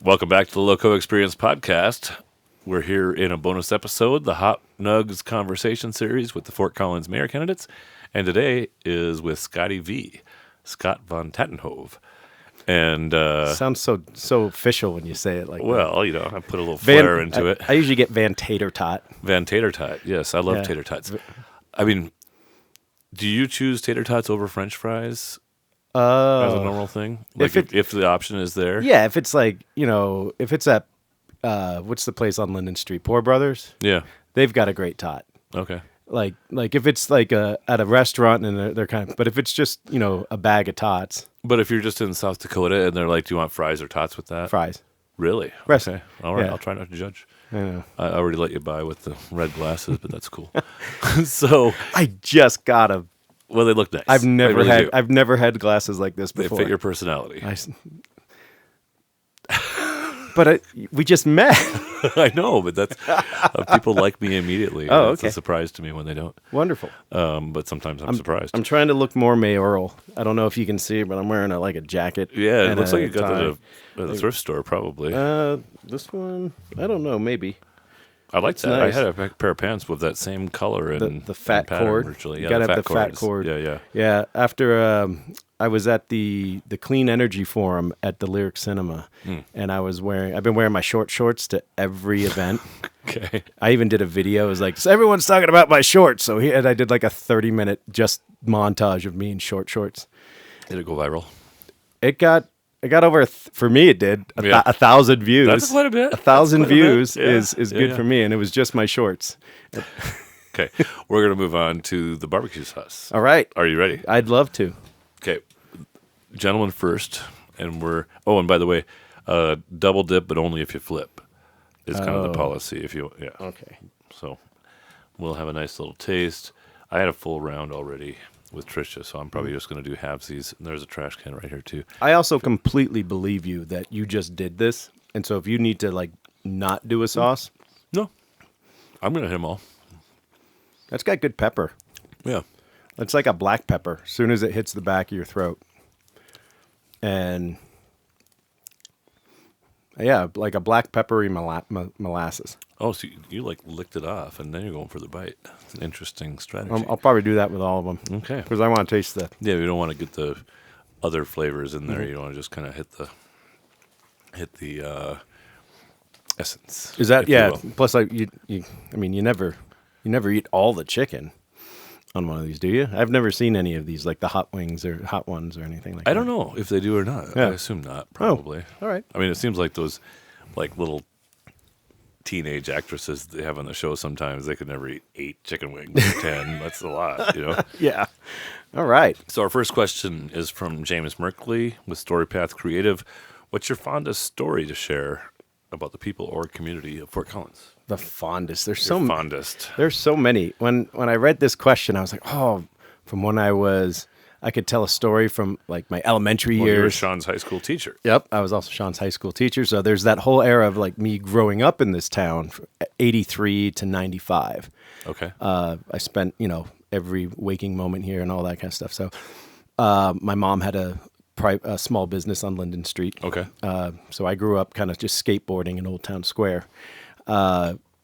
Welcome back to the LoCo Experience Podcast. We're here in a bonus episode, the Hot Nugs Conversation series with the Fort Collins mayor candidates. And today is with Scotty V, Scott VanTatenhove. And sounds so official when you say it like that. Well, you know, I put a little flair into it. I usually get VanTater-tot. VanTater-tot, yes. I love tater tots. I mean, do you choose tater tots over French fries as a normal thing? Like if the option is there? Yeah, if it's like, you know, if it's at, what's the place on Linden Street? Poor Brothers? Yeah. They've got a great tot. Okay. Like if it's like at a restaurant and they're kind of, but if it's just, you know, a bag of tots. But if you're just in South Dakota and they're like, do you want fries or tots with that? Fries. Really? Okay. All right. Yeah. I'll try not to judge. I know. I already let you by with the red glasses, but that's cool. So I just got them. Well, they look nice. I've never had glasses like this before. They fit your personality. But we just met. I know, but that's people like me immediately. Oh, okay. It's a surprise to me when they don't. Wonderful. But sometimes I'm surprised. I'm trying to look more mayoral. I don't know if you can see, but I'm wearing a jacket. Yeah, it looks like you got that at a thrift store, probably. This one, I don't know, maybe. I like that. Nice. I had a pair of pants with that same color and the fat cord. Virtually. You gotta have the fat cord. Yeah. Yeah. After I was at the Clean Energy Forum at the Lyric Cinema, and I've been wearing my short shorts to every event. Okay. I even did a video. It was like, so everyone's talking about my shorts. So I did like a 30-minute just montage of me in short shorts. Did it go viral? It got over, for me it did, 1,000 views. That's quite a bit. 1,000 views is good for me, and it was just my shorts. Okay, we're going to move on to the barbecue sauce. All right. Are you ready? I'd love to. Okay, gentlemen first, and and by the way, double dip, but only if you flip is kind of the policy. If you, Okay. So we'll have a nice little taste. I had a full round already with Tricia, so I'm probably just going to do halvesies. And there's a trash can right here too. I also completely believe you that you just did this, and so if you need to not do a sauce, no, I'm going to hit them all. That's got good pepper. Yeah, it's like a black pepper. As soon as it hits the back of your throat, and like a black peppery molasses. Oh, so you licked it off, and then you're going for the bite. It's an interesting strategy. I'll probably do that with all of them. Okay. Because I want to taste the... Yeah, you don't want to get the other flavors in there. You want to just kind of hit the essence. Is that... Yeah, plus you never eat all the chicken on one of these, do you? I've never seen any of these, like the hot wings or hot ones or anything like that. I don't know if they do or not. Yeah. I assume not, probably. Oh, all right. I mean, it seems like those little teenage actresses they have on the show sometimes, they could never eat 8 chicken wings or 10. That's a lot, you know? Yeah. All right. So our first question is from James Merkley with StoryPath Creative. What's your fondest story to share about the people or community of Fort Collins? The fondest. There's so many. When I read this question, I was like, from when I could tell a story from like my elementary years. You were Sean's high school teacher. Yep, I was also Sean's high school teacher. So there's that whole era of like me growing up in this town, 83 to 95. Okay. I spent every waking moment here and all that kind of stuff. So my mom had a small business on Linden Street. Okay. So I grew up kind of just skateboarding in Old Town Square,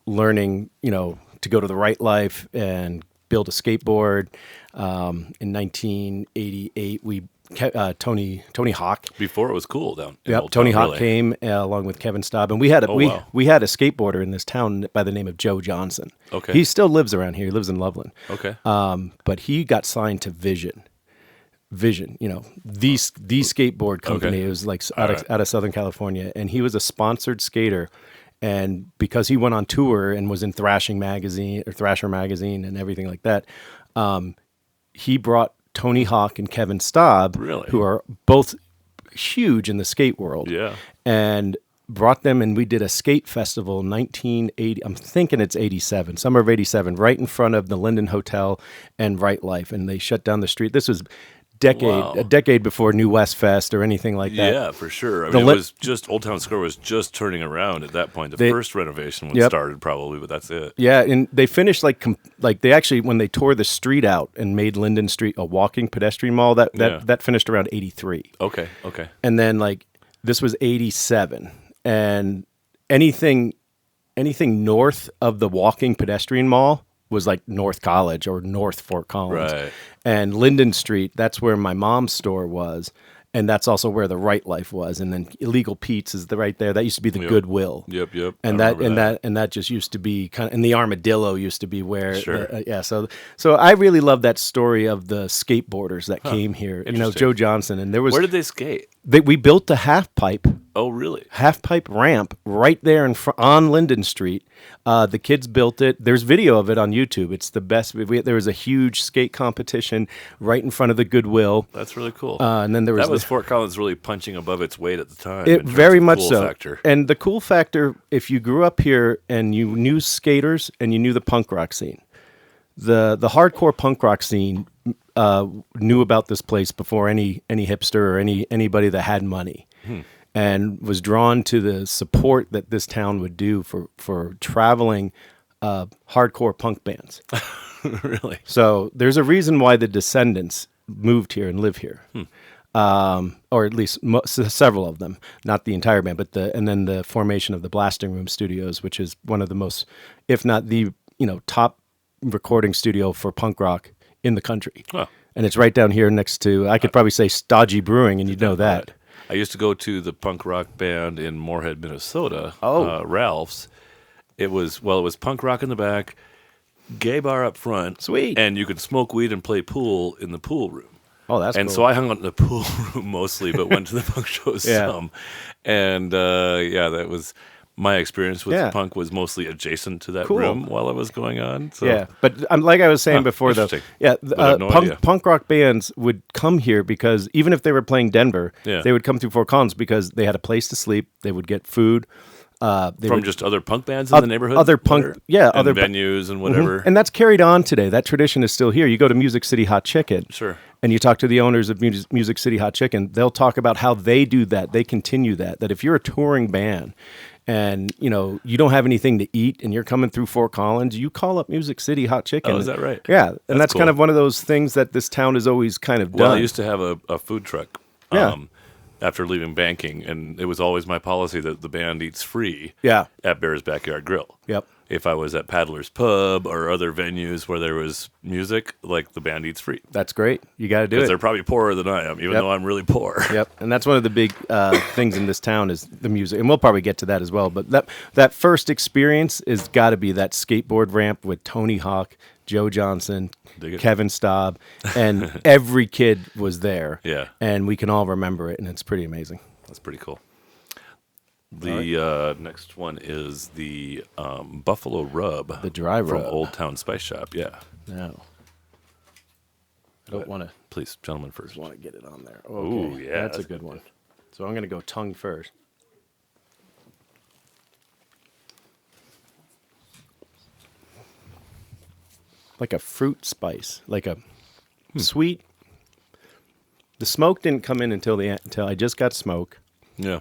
learning to go to the Right Life and build a skateboard. In 1988, Tony Hawk. Before it was cool down. Tony Hawk came along with Kevin Staub, and we had we had a skateboarder in this town by the name of Joe Johnson. Okay, he still lives around here. He lives in Loveland. Okay, but he got signed to Vision, the skateboard company. Okay. It was like out of Southern California, and he was a sponsored skater. And because he went on tour and was in Thrasher magazine and everything like that, he brought Tony Hawk and Kevin Staub, who are both huge in the skate world, and brought them, and we did a skate festival in 1980. I'm thinking it's 87, summer of 87, right in front of the Linden Hotel and Right Life, and they shut down the street. This was a decade before New West Fest or anything like that. Yeah, for sure. I mean, it was just Old Town Square was just turning around at that point. The first renovation was started probably, but that's it. Yeah, and they finished like they actually, when they tore the street out and made Linden Street a walking pedestrian mall, that finished around 83. Okay. And then this was 87. and anything north of the walking pedestrian mall was like North College or North Fort Collins. Right. And Linden Street, that's where my mom's store was. And that's also where the Right Life was. And then Illegal Pete's is right there. That used to be the Goodwill. Yep. And that just used to be kind of, and the Armadillo used to be where, Sure. So I really love that story of the skateboarders that came here. Joe Johnson, and there was. Where did they skate? We built a half pipe really? Half pipe ramp right there on Linden Street. The kids built it. There's video of it on YouTube. It's the best. There was a huge skate competition right in front of the Goodwill. That's really cool. And then there was Fort Collins really punching above its weight at the time. It very much cool so. Factor. And the cool factor, if you grew up here and you knew skaters and you knew the punk rock scene, the hardcore punk rock scene knew about this place before any hipster or anybody that had money. And was drawn to the support that this town would do for traveling hardcore punk bands. Really? So there's a reason why the Descendants moved here and live here, or at least several of them, not the entire band, but and then the formation of the Blasting Room Studios, which is one of the most, if not the top recording studio for punk rock in the country. Oh. And it's right down here next to, I could probably say Stodgy Brewing, and you'd know that. I used to go to the punk rock band in Moorhead, Minnesota. Ralph's. It was punk rock in the back, gay bar up front. Sweet. And you could smoke weed and play pool in the pool room. Oh, that's and cool. So I hung out in the pool room mostly, but went to the punk shows some. And that was my experience with punk was mostly adjacent to that room while it was going on. So. Yeah, but like I was saying before, punk rock bands would come here because even if they were playing Denver, they would come through Fort Collins because they had a place to sleep. They would get food. Just other punk bands in the neighborhood? Other punk, other venues and whatever. And that's carried on today. That tradition is still here. You go to Music City Hot Chicken. Sure. And you talk to the owners of Music City Hot Chicken. They'll talk about how they do that. They continue that if you're a touring band and you don't have anything to eat and you're coming through Fort Collins, you call up Music City Hot Chicken. Oh, is that right? Yeah. And that's cool. kind of one of those things that this town has always kind of done. Well, I used to have a food truck. After leaving banking, and it was always my policy that the band eats free at Bear's Backyard Grill. Yep. If I was at Paddler's Pub or other venues where there was music, like the band eats free. That's great. You got to do it. Because they're probably poorer than I am, even though I'm really poor. Yep. And that's one of the big things in this town is the music. And we'll probably get to that as well. But that first experience is got to be that skateboard ramp with Tony Hawk, Joe Johnson, Kevin Staub, and every kid was there. Yeah. And we can all remember it, and it's pretty amazing. That's pretty cool. The next one is the Buffalo Rub. The dry rub. From Old Town Spice Shop, No. I don't want to. Please, gentlemen first. Just want to get it on there. Okay. Ooh, yeah. That's a good one. So I'm going to go tongue first. Like a fruit spice, like a sweet. The smoke didn't come in until I just got smoke. Yeah.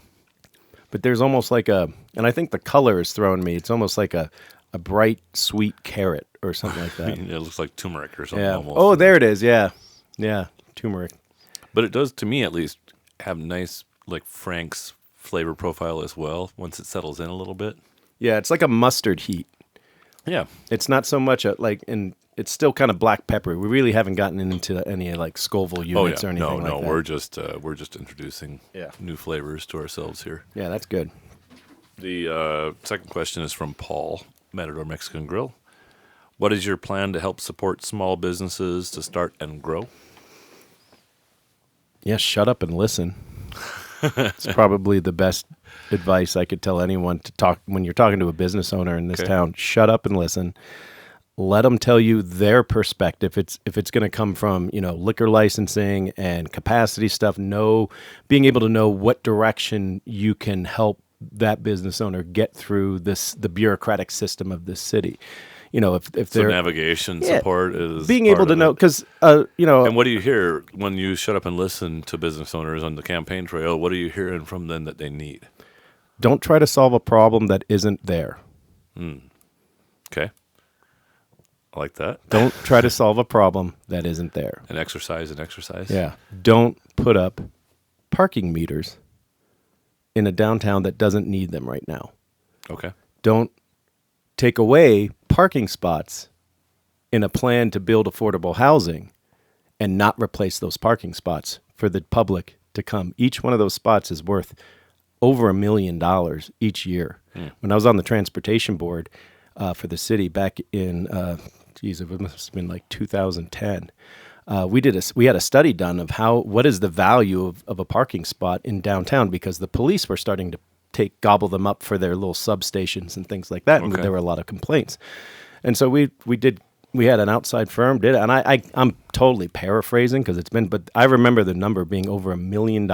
But there's almost like and I think the color is throwing me. It's almost like a bright, sweet carrot or something like that. It looks like turmeric or something. Yeah. Almost. Oh, there it is. Yeah. Yeah. Turmeric. But it does, to me at least, have nice, like Frank's flavor profile as well once it settles in a little bit. Yeah. It's like a mustard heat. Yeah. It's not so much it's still kind of black pepper. We really haven't gotten into any like Scoville units or anything like that. No, we're just introducing new flavors to ourselves here. Yeah, that's good. The second question is from Paul, Matador Mexican Grill. What is your plan to help support small businesses to start and grow? Yeah, shut up and listen. It's probably the best advice I could tell anyone to talk when you're talking to a business owner in this town. Shut up and listen. Let them tell you their perspective. If it's going to come from liquor licensing and capacity stuff, being able to know what direction you can help that business owner get through the bureaucratic system of this city. If so navigation support is being able to know because And what do you hear when you shut up and listen to business owners on the campaign trail? What are you hearing from them that they need? Don't try to solve a problem that isn't there. Okay. I like that. Don't try to solve a problem that isn't there. An exercise. Yeah. Don't put up parking meters in a downtown that doesn't need them right now. Okay. Don't take away parking spots in a plan to build affordable housing and not replace those parking spots for the public to come. Each one of those spots is worth over $1 million each year. When I was on the transportation board for the city back in, it must have been like 2010. We had a study done of what is the value of a parking spot in downtown, because the police were starting to gobble them up for their little substations and things like that, and there were a lot of complaints. And so we had an outside firm did it, and I'm totally paraphrasing but I remember the number being over $1 million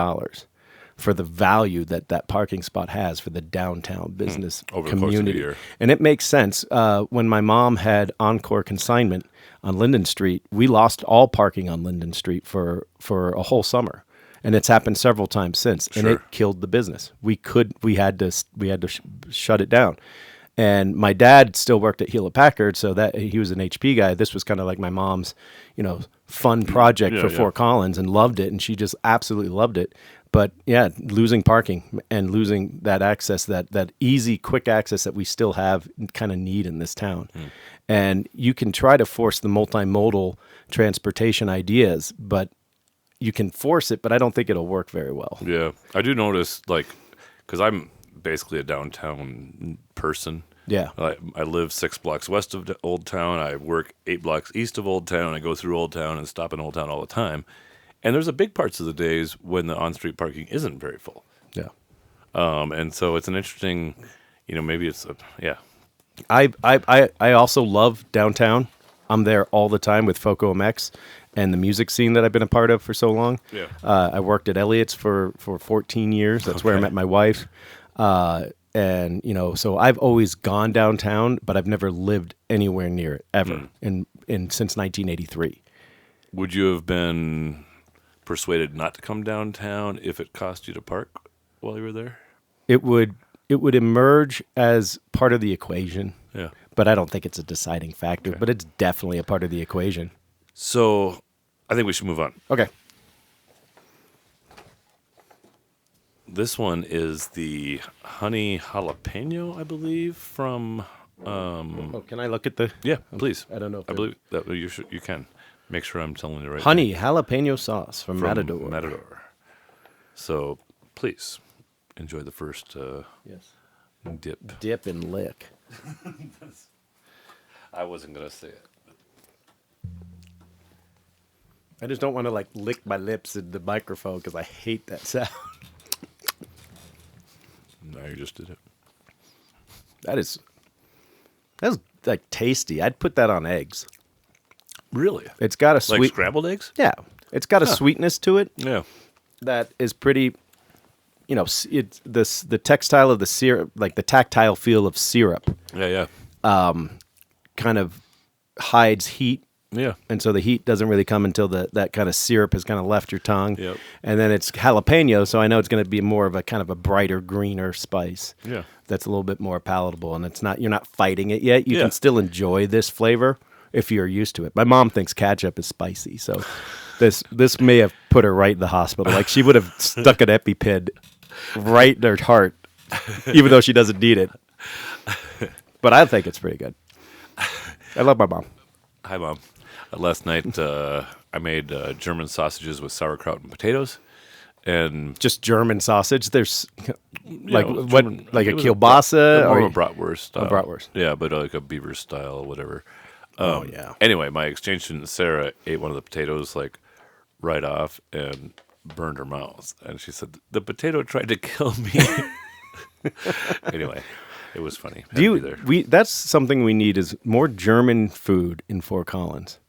for the value that parking spot has for the downtown business over community. The course of a year. And it makes sense. When my mom had Encore Consignment on Linden Street, we lost all parking on Linden Street for a whole summer. And it's happened several times since, and it killed the business. We had to shut it down. And my dad still worked at Hewlett Packard, so that he was an HP guy. This was kind of like my mom's, fun project for Fort Collins, and loved it, and she just absolutely loved it. But yeah, losing parking and losing that access, that easy, quick access that we still have, kind of need in this town. And you can try to force the multimodal transportation ideas, but you can force it, but I don't think it'll work very well. Yeah, I do notice, because I'm basically a downtown person. Yeah. I live 6 blocks west of Old Town. I work 8 blocks east of Old Town. I go through Old Town and stop in Old Town all the time. And there's a big parts of the days when the on-street parking isn't very full. Yeah. And so it's an interesting, maybe it's I also love downtown. I'm there all the time with FoCo MX and the music scene that I've been a part of for so long. Yeah. I worked at Elliott's for 14 years. That's where I met my wife. And, so I've always gone downtown, but I've never lived anywhere near it ever since 1983. Would you have been persuaded not to come downtown if it cost you to park while you were there? It would emerge as part of the equation. Yeah. But I don't think it's a deciding factor, but it's definitely a part of the equation. So I think we should move on. Okay. This one is the honey jalapeno, I believe, from... can I look at the... Yeah, please. I don't know if I believe that you can. Make sure I'm telling you the right honey thing. jalapeno sauce from Matador. Matador. So, please, enjoy the first dip. Dip and lick. I wasn't going to say it. I just don't want to lick my lips in the microphone because I hate that sound. No, you just did it. That's tasty. I'd put that on eggs. Really? It's got a sweet... Like scrambled eggs? Yeah. It's got a sweetness to it. Yeah. That is pretty... it's the textile of the syrup, like the tactile feel of syrup. Yeah. Kind of hides heat. Yeah. And so the heat doesn't really come until that kind of syrup has kind of left your tongue. Yep. And then it's jalapeno, so I know it's going to be more of a kind of a brighter, greener spice. Yeah. That's a little bit more palatable, and you're not fighting it yet. You can still enjoy this flavor if you're used to it. My mom thinks ketchup is spicy, so this may have put her right in the hospital. Like she would have stuck an EpiPen right in her heart, even though she doesn't need it. But I think it's pretty good. I love my mom. Hi, Mom. Last night I made German sausages with sauerkraut and potatoes, and just German sausage. There's like know, what, German, like a it was kielbasa more or of a bratwurst style. A bratwurst. Yeah, but like a beaver style, whatever. Yeah. Anyway, my exchange student Sarah ate one of the potatoes right off and burned her mouth, and she said the potato tried to kill me. Anyway. It was funny. That's something we need is more German food in Fort Collins.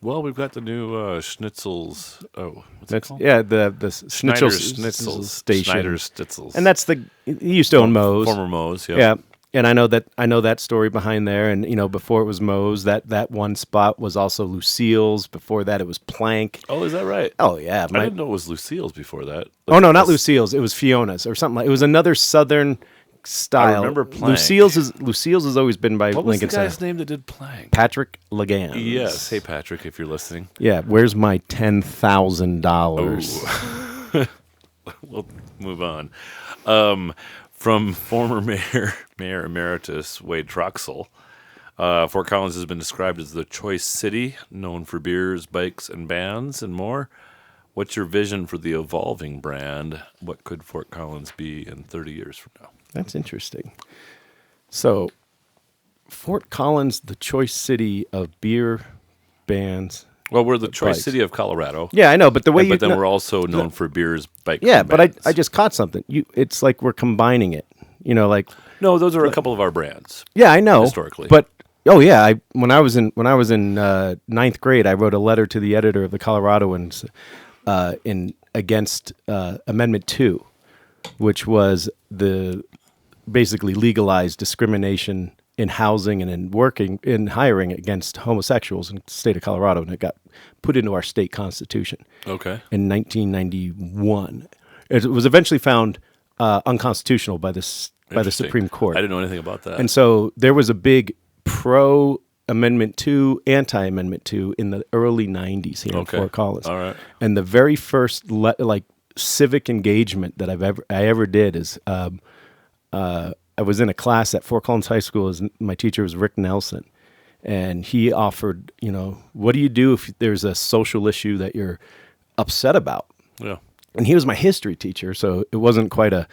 Well, we've got the new schnitzels. Oh, what's it called? Yeah, the Schnitzel Schnitzels station. Schneider's Stitzels. And that's he used to own Moe's. Former Moe's, yeah. Yeah. And I know that story behind there. And before it was Moe's, that one spot was also Lucille's. Before that, it was Plank. Oh, is that right? Oh yeah. I didn't know it was Lucille's before that. Oh no, not Lucille's. It was Fiona's or something like. It was another southern style. I remember Plank. Lucille's has always been by what Lincoln was the guy's Center. name that did Plank? Patrick Legans. Yes. Hey, Patrick, if you're listening. Yeah. Where's my $10,000? we'll move on. From former Mayor Emeritus Wade Troxel, Fort Collins has been described as the choice city, known for beers, bikes, and bands, and more. What's your vision for the evolving brand? What could Fort Collins be in 30 years from now? That's interesting. So, Fort Collins, the choice city of beer, bands. Well, we're the choice bikes. city of Colorado. Yeah, I know, but the way But then we're also known for beers, bikes, yeah, and but bands. I just caught something. It's like we're combining it. Like No, those are a couple of our brands. yeah, I know Historically. but oh yeah, when I was in ninth grade, I wrote a letter to the editor of the Coloradoans in against Amendment 2, which was the basically legalized discrimination in housing and in hiring against homosexuals in the state of Colorado, and it got put into our state constitution. Okay. In 1991. It was eventually found unconstitutional by the Interesting. Supreme Court. I didn't know anything about that. And so there was a big pro Amendment 2, anti Amendment 2 in the early 90s here in Fort Collins. All right. And the very first civic engagement that I ever did is I was in a class at Fort Collins High School. My teacher was Rick Nelson. And he offered, what do you do if there's a social issue that you're upset about? Yeah. And he was my history teacher, so it wasn't quite a,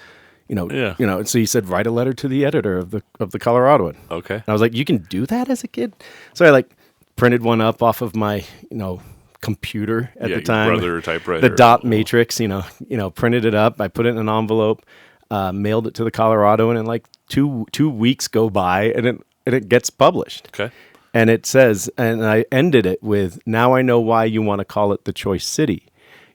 So he said, write a letter to the editor of the Coloradoan. Okay. And I was like, you can do that as a kid? So I printed one up off of my, computer at the time. Brother typewriter. The dot matrix, printed it up. I put it in an envelope, mailed it to the Coloradoan, and two weeks go by, and it gets published. Okay. And it says, and I ended it with, now I know why you want to call it the choice city.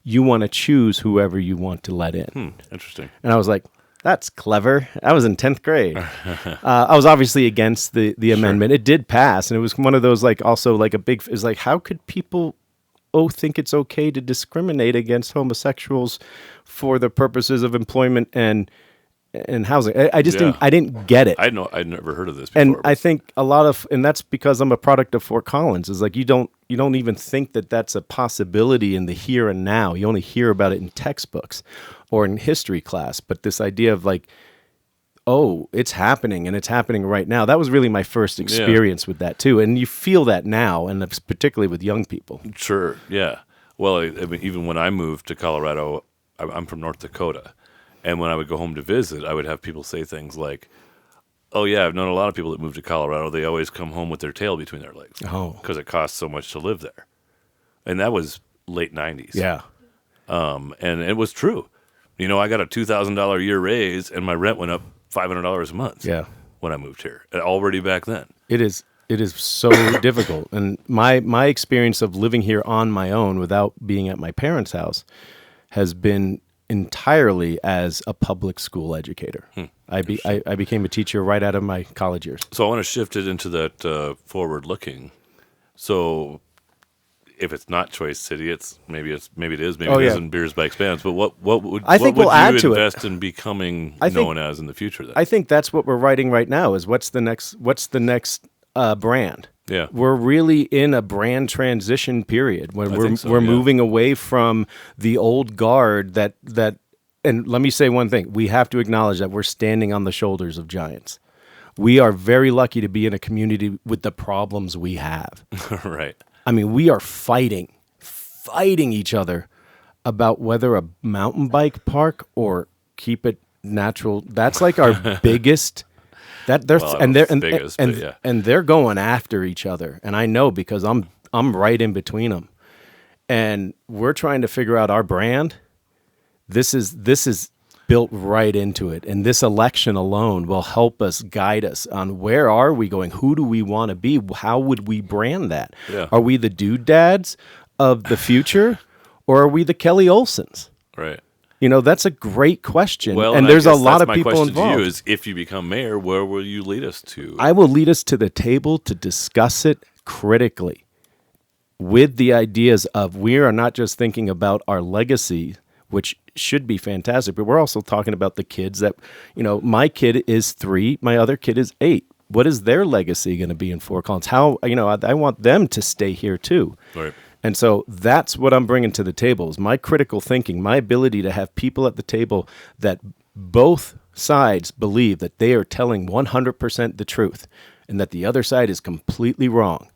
You want to choose whoever you want to let in. Interesting. And I was like, that's clever. I was in 10th grade. I was obviously against the amendment. It did pass. And it was one of those, how could people think it's okay to discriminate against homosexuals for the purposes of employment and housing? I didn't get it. I'd never heard of this before. And I think and that's because I'm a product of Fort Collins, is you don't even think that that's a possibility in the here and now. You only hear about it in textbooks or in history class. But this idea of it's happening, and it's happening right now. That was really my first experience with that too. And you feel that now, and it's particularly with young people. Sure, yeah. Well, I mean, even when I moved to Colorado, I'm from North Dakota. And when I would go home to visit, I would have people say things like, oh, yeah, I've known a lot of people that moved to Colorado. They always come home with their tail between their legs because it costs so much to live there. And that was late 90s. Yeah. And it was true. I got a $2,000 a year raise, and my rent went up $500 a month when I moved here, already back then. It is so difficult. And my experience of living here on my own without being at my parents' house has been entirely as a public school educator. I became a teacher right out of my college years. So I want to shift it into that forward-looking. So if it's not Choice City, maybe it isn't beers, bikes, bands. But what would you invest in becoming known as in the future? Then I think that's what we're writing right now. Is what's the next brand? Yeah, we're really in a brand transition period when we're moving away from the old guard that. And let me say one thing: we have to acknowledge that we're standing on the shoulders of giants. We are very lucky to be in a community with the problems we have. Right. I mean, we are fighting each other about whether a mountain bike park or keep it natural. That's like our biggest. And they're going after each other, and I know because I'm right in between them, and we're trying to figure out our brand. This is built right into it, and this election alone will help us guide us on where are we going, who do we want to be, how would we brand that? Yeah. Are we the dude dads of the future, or are we the Kelly Olsons? Right. That's a great question. Well, and there's a lot of people involved. My question to you is, if you become mayor, where will you lead us to? I will lead us to the table to discuss it critically with the ideas of we are not just thinking about our legacy, which should be fantastic, but we're also talking about the kids that, my kid is 3, my other kid is 8. What is their legacy going to be in Fort Collins? How, I want them to stay here too. Right. And so that's what I'm bringing to the table is my critical thinking, my ability to have people at the table that both sides believe that they are telling 100% the truth and that the other side is completely wrong.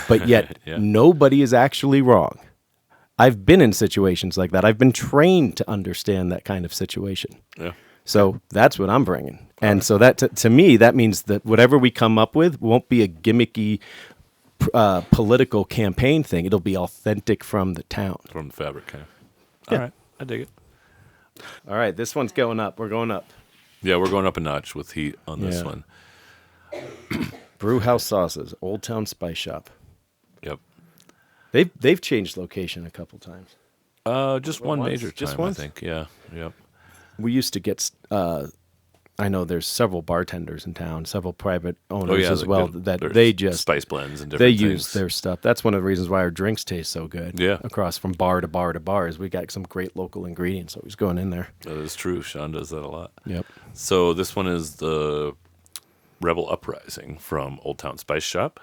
But yet nobody is actually wrong. I've been in situations like that. I've been trained to understand that kind of situation. Yeah. So that's what I'm bringing. And so that to me, that means that whatever we come up with won't be a gimmicky political campaign thing. It'll be authentic from the town. From the fabric, All right. I dig it. All right. This one's going up. We're going up. Yeah, we're going up a notch with heat on this one. Brewhouse Sauces, Old Town Spice Shop. Yep. They've changed location a couple times. Just one major time, just once? I think. Yeah. Yep. We used to get, I know there's several bartenders in town, several private owners as well, that they just spice blends and different things. They use their stuff. That's one of the reasons why our drinks taste so good. Yeah. Across from bar to bar to bar is we got some great local ingredients always going in there. That is true. Sean does that a lot. Yep. So this one is the Rebel Uprising from Old Town Spice Shop.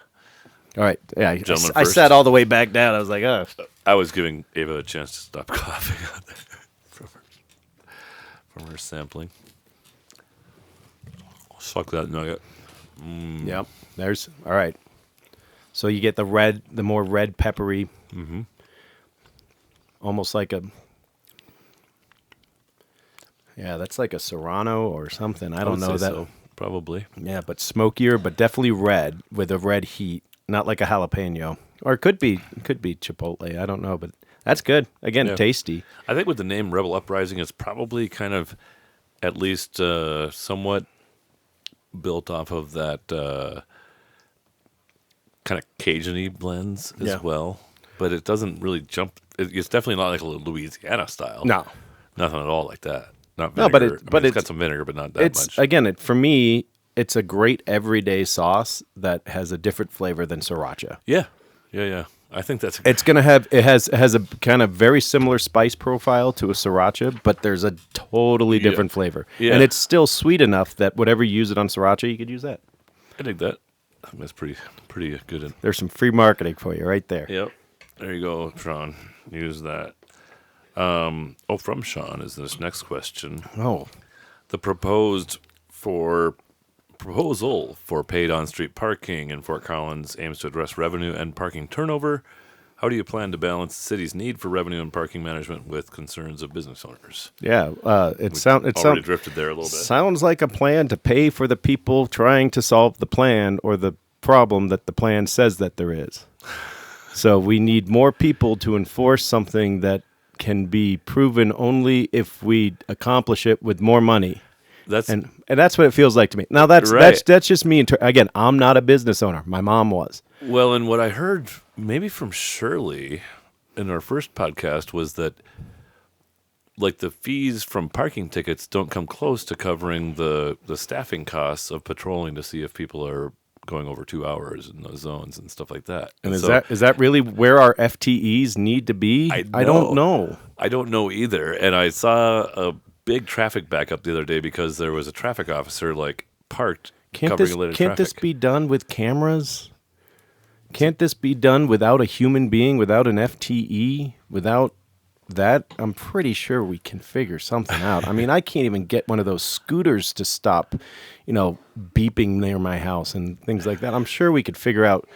All right. Yeah. Gentlemen I first. sat all the way back down. I was like, oh. I was giving Ava a chance to stop coughing from her sampling. Suck that nugget. Yep. There's all right. So you get the more red peppery, almost like a, that's like a Serrano or something. I don't know that. So, probably. Yeah, but smokier, but definitely red with a red heat, not like a jalapeno, or it could be chipotle. I don't know, but that's good. Again, tasty. I think with the name Rebel Uprising, it's probably kind of at least somewhat built off of that kind of Cajun-y blends as well. But it doesn't really jump. It's definitely not like a Louisiana style. No. Nothing at all like that. Not no, vinegar. but it's got some vinegar, but not that much. Again, for me, it's a great everyday sauce that has a different flavor than sriracha. Yeah. I think that's. It's gonna have it has a kind of very similar spice profile to a sriracha, but there's a totally different flavor, and it's still sweet enough that whatever you use it on sriracha, you could use that. I dig that. I think that's pretty good. There's some free marketing for you right there. Yep. There you go, Sean. Use that. From Sean is this next question. Oh. The proposal for paid on-street parking in Fort Collins aims to address revenue and parking turnover. How do you plan to balance the city's need for revenue and parking management with concerns of business owners? Yeah, it drifted there a little bit. Sounds like a plan to pay for the people trying to solve the plan or the problem that the plan says that there is. So we need more people to enforce something that can be proven only if we accomplish it with more money. And that's what it feels like to me. Now that's just me. Again, I'm not a business owner. My mom was. Well, and what I heard maybe from Shirley in our first podcast was that like the fees from parking tickets don't come close to covering the staffing costs of patrolling to see if people are going over 2 hours in those zones and stuff like that. And is that really where our FTEs need to be? I don't know. I don't know either. And I saw a big traffic backup the other day because there was a traffic officer parked covering a lane of traffic. Can't this be done with cameras? Can't this be done without a human being, without an FTE, without that? I'm pretty sure we can figure something out. I mean, I can't even get one of those scooters to stop, beeping near my house and things like that. I'm sure we could figure out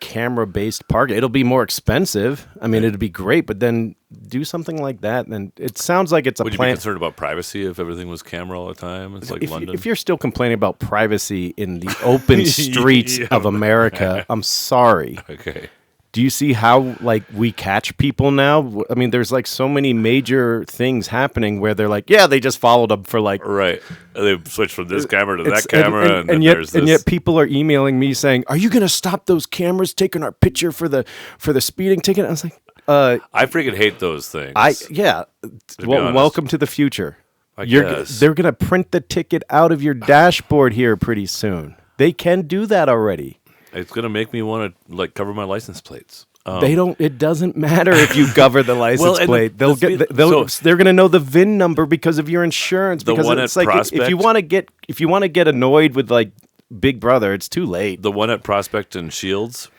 camera-based parking. It'll be more expensive. I mean, it'd be great, but then do something like that. And it sounds like it's a plan. Would you be concerned about privacy if everything was camera all the time? It's like London. If you're still complaining about privacy in the open streets of America, I'm sorry. Okay. Do you see how we catch people now? I mean, there's so many major things happening where they're they just followed them for right. They switched from this camera to that camera, and yet people are emailing me saying, "Are you going to stop those cameras taking our picture for the speeding ticket?" I was like, I freaking hate those things. Welcome to the future. Guess. They're going to print the ticket out of your dashboard here pretty soon. They can do that already. It's going to make me want to cover my license plates. They don't. It doesn't matter if you cover the license plate. They're going to know the VIN number because of your insurance. Because it's if you want to get annoyed with Big Brother, it's too late. The one at Prospect and Shields,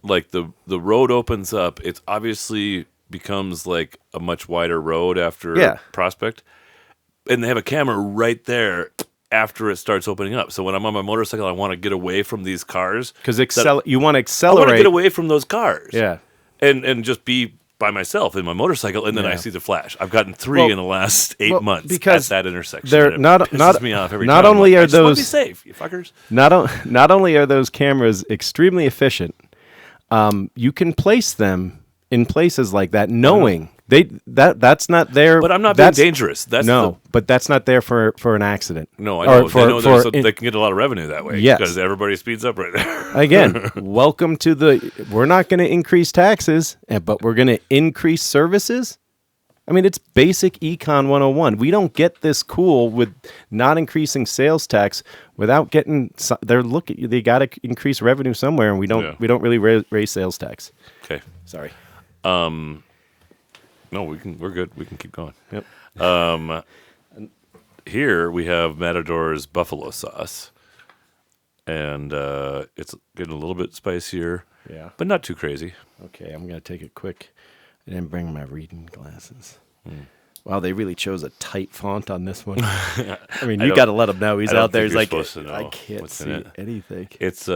like the road opens up. It obviously becomes like a much wider road after Prospect, and they have a camera right there after it starts opening up. So when I'm on my motorcycle, I want to get away from these cars because you want to accelerate. I want to get away from those cars. Yeah, and just be by myself in my motorcycle, and then I see the flash. I've gotten 3 in the last 8 months because at that intersection. They're not pisses me off every not time. only I are just want those to be safe, you fuckers. Not only are those cameras extremely efficient, you can place them in places like that, knowing that's not there. But I'm not being dangerous. But that's not there for an accident. No, I know. They can get a lot of revenue that way. Yes, because everybody speeds up right there. Again, welcome to we're not going to increase taxes, but we're going to increase services. I mean, it's basic econ 101. We don't get this cool with not increasing sales tax without getting. They got to increase revenue somewhere, and we don't. We don't really raise sales tax. Okay, sorry. No, we're good. We can keep going. Yep. Here we have Matador's buffalo sauce, and it's getting a little bit spicier. Yeah, but not too crazy. Okay, I'm gonna take it quick. I didn't bring my reading glasses. Wow, they really chose a tight font on this one. I mean, you got to let him know. He's out there. He's like, I can't see anything. It's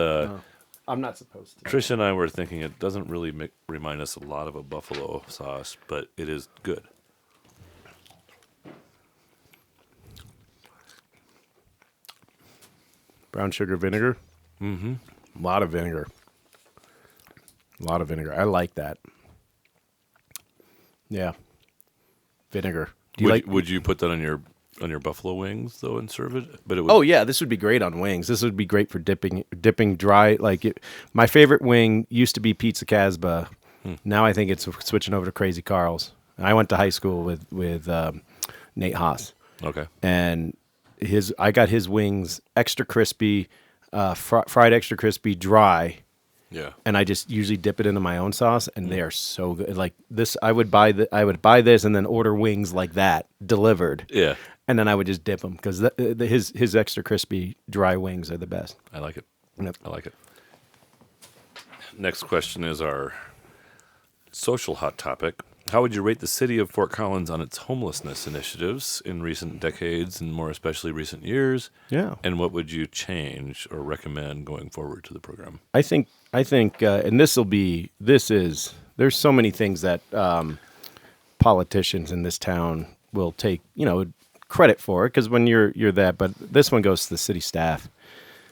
I'm not supposed to. Trish and I were thinking it doesn't really remind us a lot of a buffalo sauce, but it is good. Brown sugar vinegar? Mm-hmm. A lot of vinegar. I like that. Yeah. Vinegar. Would you put that on your buffalo wings though and serve it? But it would. Oh yeah, this would be great on wings. This would be great for dipping dry. My favorite wing used to be Pizza Casbah. Now I think it's switching over to Crazy Carl's. I went to high school with Nate Haas. Okay. And I got his wings extra crispy, fried extra crispy, dry. Yeah. And I just usually dip it into my own sauce, and they are so good. Like this, I would buy this and then order wings like that delivered. Yeah. And then I would just dip them because his extra crispy dry wings are the best. I like it. Yep. I like it. Next question is our social hot topic. How would you rate the city of Fort Collins on its homelessness initiatives in recent decades and more especially recent years? Yeah. And what would you change or recommend going forward to the program? I think, and there's so many things that politicians in this town will take, credit for it because when you're that, but this one goes to the city staff.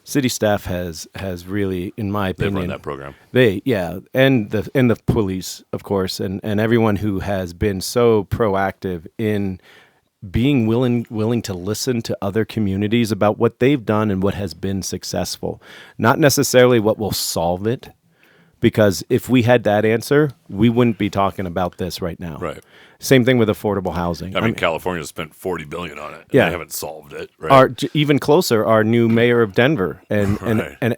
City staff has really, in my opinion, they've run that program. And the police, of course, and everyone who has been so proactive in being willing to listen to other communities about what they've done and what has been successful. Not necessarily what will solve it, because if we had that answer, we wouldn't be talking about this right now. Right. Same thing with affordable housing. I mean, California spent $40 billion on it. Yeah. They haven't solved it. Right. Even closer, our new mayor of Denver and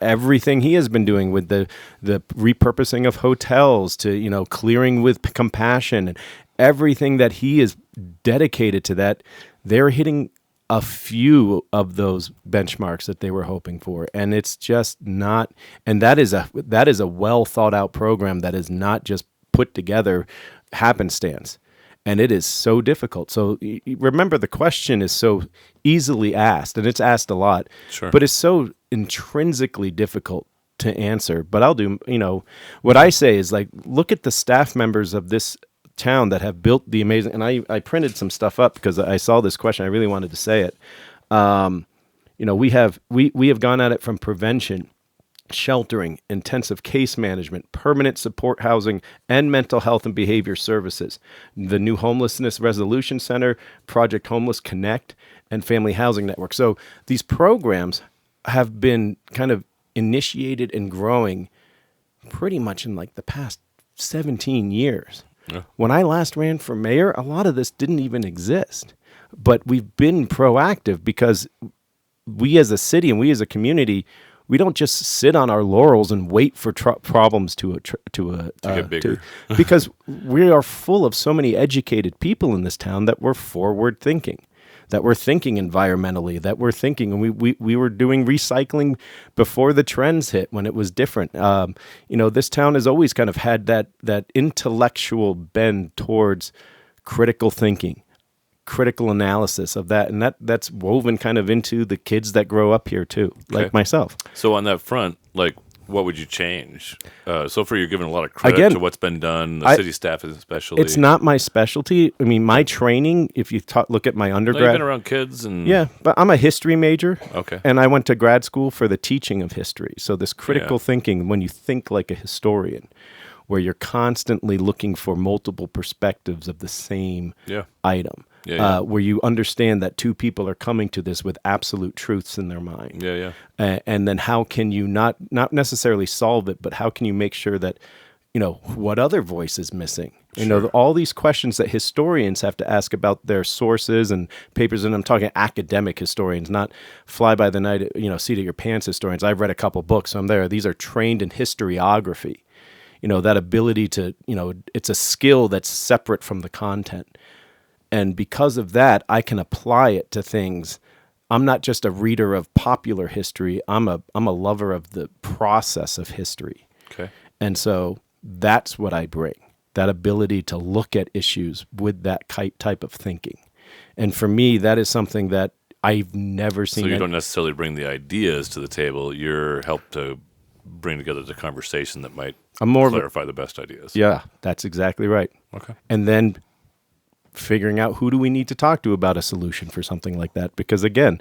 everything he has been doing with the repurposing of hotels to, clearing with compassion and everything that he is dedicated to that, they're hitting a few of those benchmarks that they were hoping for. And it's just not, and that is a well thought out program that is not just put together happenstance. And it is so difficult. So remember, the question is so easily asked, and it's asked a lot, sure, but it's so intrinsically difficult to answer. But I'll do, what I say is look at the staff members of this town that have built the amazing, and I printed some stuff up because I saw this question. I really wanted to say it. We have gone at it from prevention, sheltering, intensive case management, permanent support housing, and mental health and behavior services. The new Homelessness Resolution Center, Project Homeless Connect, and Family Housing Network. So these programs have been kind of initiated and growing pretty much in the past 17 years. Yeah. When I last ran for mayor, a lot of this didn't even exist. But we've been proactive because we as a city and we as a community, we don't just sit on our laurels and wait for problems to get bigger. Because we are full of so many educated people in this town that we're forward thinking. that we're thinking environmentally, that we're thinking, and we were doing recycling before the trends hit when it was different. This town has always kind of had that intellectual bend towards critical thinking, critical analysis of that, and that's woven kind of into the kids that grow up here too, like myself. So on that front, like, what would you change? So far, you're giving a lot of credit to what's been done, the city staff especially. It's not my specialty. I mean, my training, if you look at my undergrad. You've been around kids. Yeah, but I'm a history major. Okay. And I went to grad school for the teaching of history. So this critical thinking, when you think like a historian, where you're constantly looking for multiple perspectives of the same item. Where you understand that two people are coming to this with absolute truths in their mind. And then how can you not necessarily solve it, but how can you make sure that, what other voice is missing? All these questions that historians have to ask about their sources and papers, and I'm talking academic historians, not fly-by-the-night, seat-of-your-pants historians. I've read a couple books, so I'm there. These are trained in historiography. That ability to, it's a skill that's separate from the content. And because of that, I can apply it to things. I'm not just a reader of popular history. I'm a lover of the process of history. Okay. And so that's what I bring, that ability to look at issues with that type of thinking. And for me, that is something that I've never seen. So you don't necessarily bring the ideas to the table. You're helped to bring together the conversation that might clarify the best ideas. Yeah, that's exactly right. Okay. And then figuring out who do we need to talk to about a solution for something like that. Because again,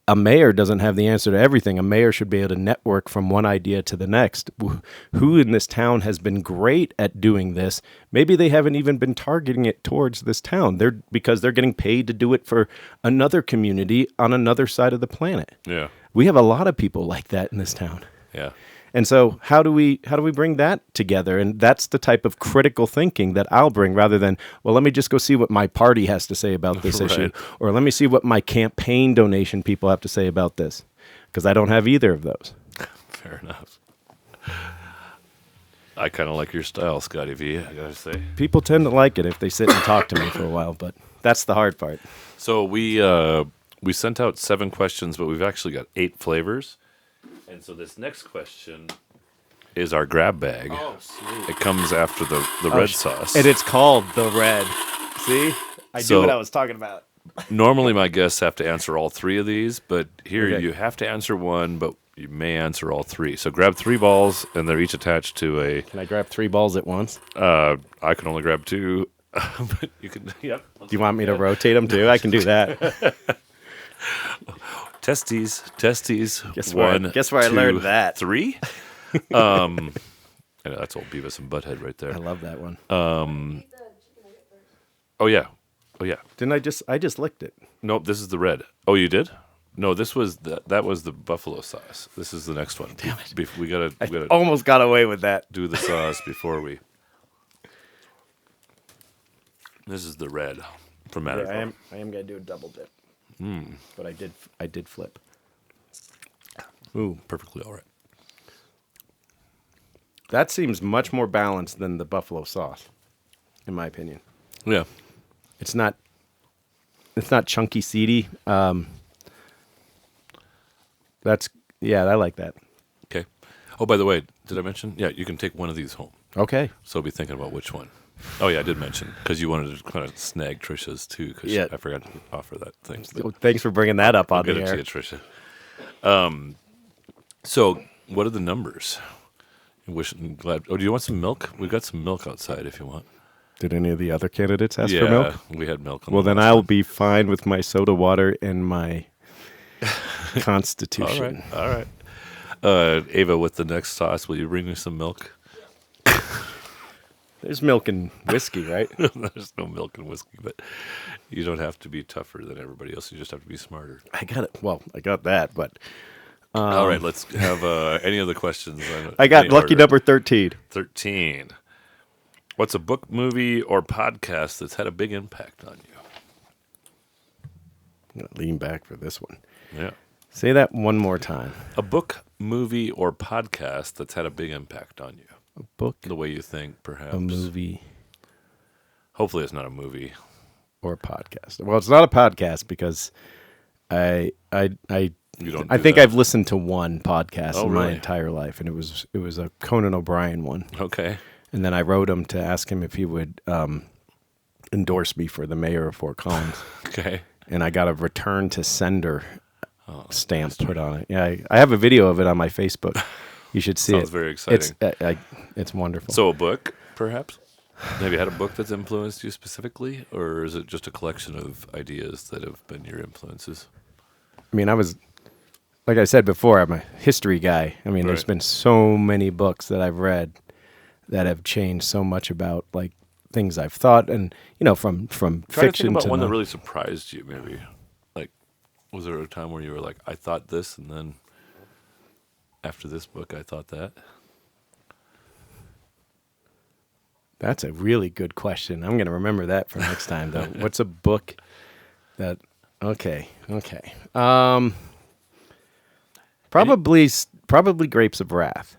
a mayor doesn't have the answer to everything. A mayor should be able to network from one idea to the next. Who in this town has been great at doing this? Maybe they haven't even been targeting it towards this town. Because they're getting paid to do it for another community on another side of the planet. Yeah. We have a lot of people like that in this town. Yeah. And so how do we bring that together? And that's the type of critical thinking that I'll bring, rather than, well, let me just go see what my party has to say about this issue, or let me see what my campaign donation people have to say about this, because I don't have either of those. Fair enough. I kind of like your style, Scotty V, I gotta say. People tend to like it if they sit and talk to me for a while, but that's the hard part. So we sent out 7 questions, but we've actually got 8 flavors. And so this next question is our grab bag. Oh, sweet. It comes after the red sauce. And it's called the red. See? I knew what I was talking about. Normally my guests have to answer all 3 of these, but here you have to answer one, but you may answer all 3. So grab 3 balls, and they're each attached to a... Can I grab 3 balls at once? I can only grab 2, but you can... Yep. Do you want me to rotate them too? I can do that. Testes. Guess where I learned that. 3. Yeah, that's old Beavis and Butthead right there. I love that one. Oh yeah. Didn't I just licked it? Nope, this is the red. Oh, you did? No, that was the buffalo sauce. This is the next one. Damn it. We gotta almost got away with that. Do the sauce before we. This is the red from Matador. Yeah, I am gonna do a double dip. But I did flip. Ooh, perfectly all right. That seems much more balanced than the buffalo sauce, in my opinion. Yeah. It's not chunky seedy. I like that. Okay. Oh, by the way, did I mention? Yeah, you can take one of these home. Okay. So be thinking about which one. Oh, yeah, I did mention, because you wanted to kind of snag Trisha's, too, because I forgot to offer that thing. Well, thanks for bringing that up on the air. I'll get it to you, Trisha. So, what are the numbers? Do you want some milk? We've got some milk outside if you want. Did any of the other candidates ask for milk? Yeah, we had milk. Well, then I'll be fine with my soda water and my constitution. All right. Ava, with the next sauce, will you bring me some milk? There's milk and whiskey, right? There's no milk and whiskey, but you don't have to be tougher than everybody else. You just have to be smarter. I got it. Well, I got that, but... all right, let's have any other questions. I got lucky number 13. 13. What's a book, movie, or podcast that's had a big impact on you? I'm going to lean back for this one. Yeah. Say that one more time. A book, movie, or podcast that's had a big impact on you. A book? The way you think, perhaps. A movie. Hopefully it's not a movie. or podcast. Well, it's not a podcast because I You don't. I do think that. I've listened to one podcast in my really? entire life, and it was a Conan O'Brien one. Okay. And then I wrote him to ask him if he would endorse me for the mayor of Fort Collins. Okay. And I got a return to sender stamp put on it. Yeah, I have a video of it on my Facebook. You should see Sounds it. very exciting. It's wonderful. So a book, perhaps? Have you had a book that's influenced you specifically, or is it just a collection of ideas that have been your influences? I mean, like I said before, I'm a history guy. I mean, there's Right. been so many books that I've read that have changed so much about like things I've thought, and from Try to think fiction about to one that non- really surprised you, maybe. Like, was there a time where you were like, I thought this, and then after this book, I thought that? That's a really good question. I'm going to remember that for next time, though. What's a book that? Okay. Probably Grapes of Wrath.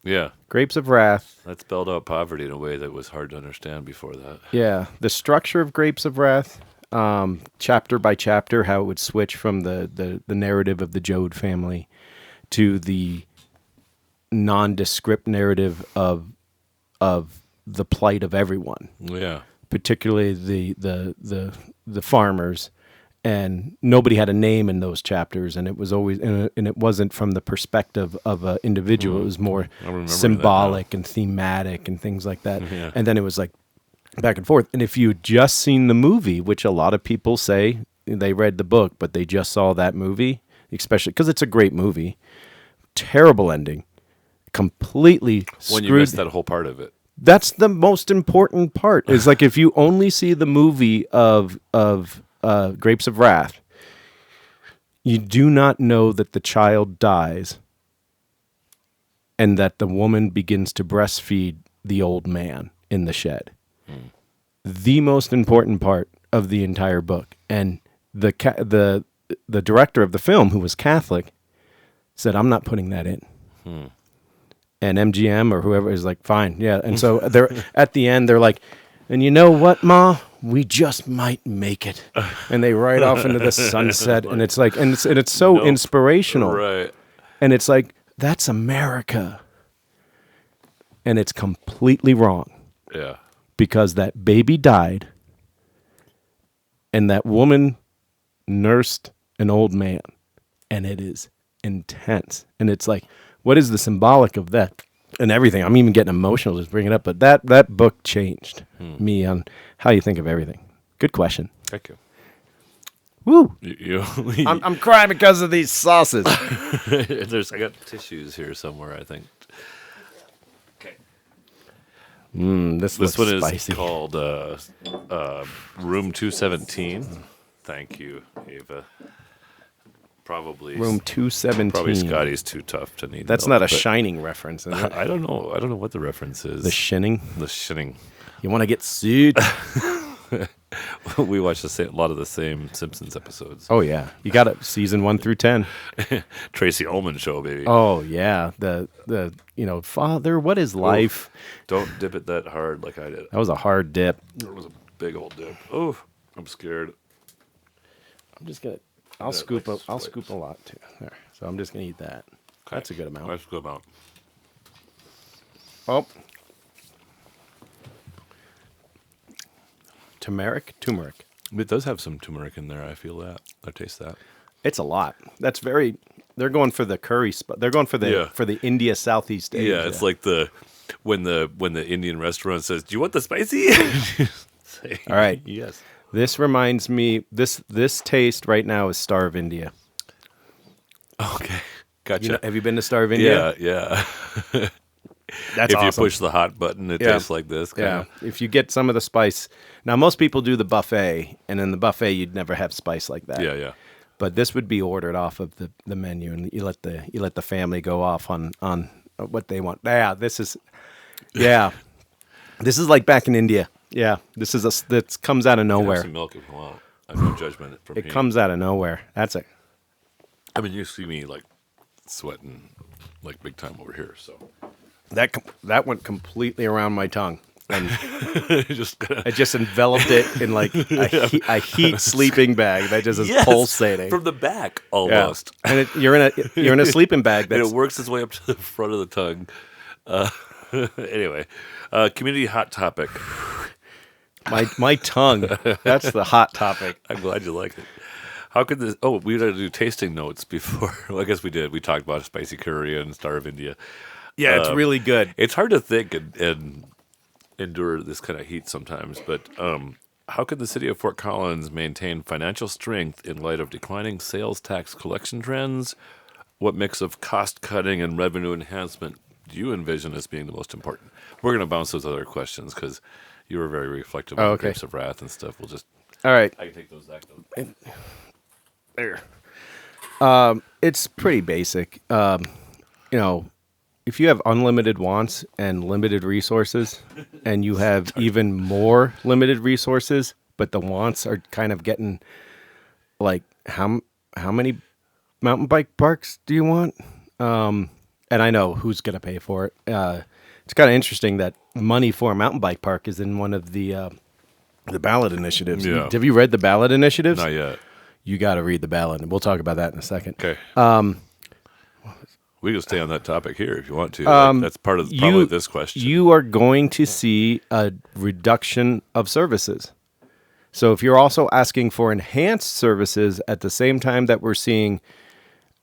Yeah. Grapes of Wrath. That spelled out poverty in a way that was hard to understand before that. Yeah, the structure of Grapes of Wrath, chapter by chapter, how it would switch from the narrative of the Joad family to the nondescript narrative of the plight of everyone, Yeah. particularly the farmers, and nobody had a name in those chapters, and it was always and it wasn't from the perspective of an individual. It was more remember symbolic and thematic and things like that. Yeah. And then it was like back and forth. And if you had just seen the movie, which a lot of people say they read the book, but they just saw that movie, especially because it's a great movie, terrible ending, completely When you screwed. missed that whole part of it. That's the most important part. Is like if you only see the movie of Grapes of Wrath, you do not know that the child dies and that the woman begins to breastfeed the old man in the shed. The most important part of the entire book. And the director of the film, who was Catholic, said, "I'm not putting that in." And MGM or whoever is like, "Fine, yeah." And so they're at the end, they're like, "And you know what, Ma? We just might make it." And they ride off into the sunset, and it's like, and it's so Nope. inspirational, Right. and it's like, that's America, and it's completely wrong Yeah. because that baby died, and that woman nursed an old man, and it is intense, and it's like, what is the symbolic of that and everything? I'm even getting emotional just bringing it up, but that book changed me on how you think of everything. Good question. Thank you. Woo! You I'm crying because of these sauces. I got tissues here somewhere, I think. Okay. This This looks one is spicy. called Room 217. Thank you, Ava. Probably Room 217. Probably Scotty's too tough to need. That's milk, not a but Shining reference, is it? I don't know. I don't know what the reference is. The Shinning. The Shinning. You want to get sued? We watched a lot of the same Simpsons episodes. Oh yeah, you got it. Season 1 through 10. Tracy Ullman show, baby. Oh yeah, the Father, what is life? Don't dip it that hard like I did. That was a hard dip. It was a big old dip. Oh, I'm scared. I'm just gonna. I'll scoop a lot too. There. So I'm just gonna eat that. That's a good amount. That's a good amount. Oh. Turmeric. It does have some turmeric in there. I feel that. I taste that. It's a lot. That's very. They're going for the curry spot. They're going for the India Southeast Asia. Yeah, it's like when the Indian restaurant says, "Do you want the spicy?" Say, all right. Yes. This reminds me. This taste right now is Star of India. Okay. Gotcha. Have you been to Star of India? Yeah. That's if awesome. you push the hot button, it tastes like this. Yeah. Kinda. If you get some of the spice. Now, most people do the buffet, and in the buffet, you'd never have spice like that. Yeah. But this would be ordered off of the menu, and you let the family go off on what they want. Yeah, this is like back in India. Yeah, this comes out of Have nowhere. some milk if you want. I have no judgment from It me. comes out of nowhere. That's it. I mean, you see me like sweating like big time over here. So That went completely around my tongue. and Just I just enveloped it in like a heat sleeping bag that just is yes, pulsating from the back Yeah. almost. And you're in a sleeping bag And that's it works its way up to the front of the tongue. Anyway, community hot topic. my tongue. That's the hot topic. I'm glad you liked it. How could this? Oh, we had to do tasting notes before. Well, I guess we did. We talked about spicy curry and Star of India. Yeah, it's really good. It's hard to think and endure this kind of heat sometimes. But how could the city of Fort Collins maintain financial strength in light of declining sales tax collection trends? What mix of cost cutting and revenue enhancement do you envision as being the most important? We're going to bounce those other questions because you were very reflective on okay. Grapes of Wrath and stuff. We'll just. All right. I can take those back though. There. It's pretty basic. If you have unlimited wants and limited resources, and you have even more limited resources, but the wants are kind of getting like how many mountain bike parks do you want? And I know who's going to pay for it. It's kind of interesting that money for a mountain bike park is in one of the ballot initiatives. Yeah. Have you read the ballot initiatives? Not yet. You got to read the ballot, and we'll talk about that in a second. Okay. We can stay on that topic here if you want to. That's part of probably this question. You are going to see a reduction of services. So if you're also asking for enhanced services at the same time that we're seeing,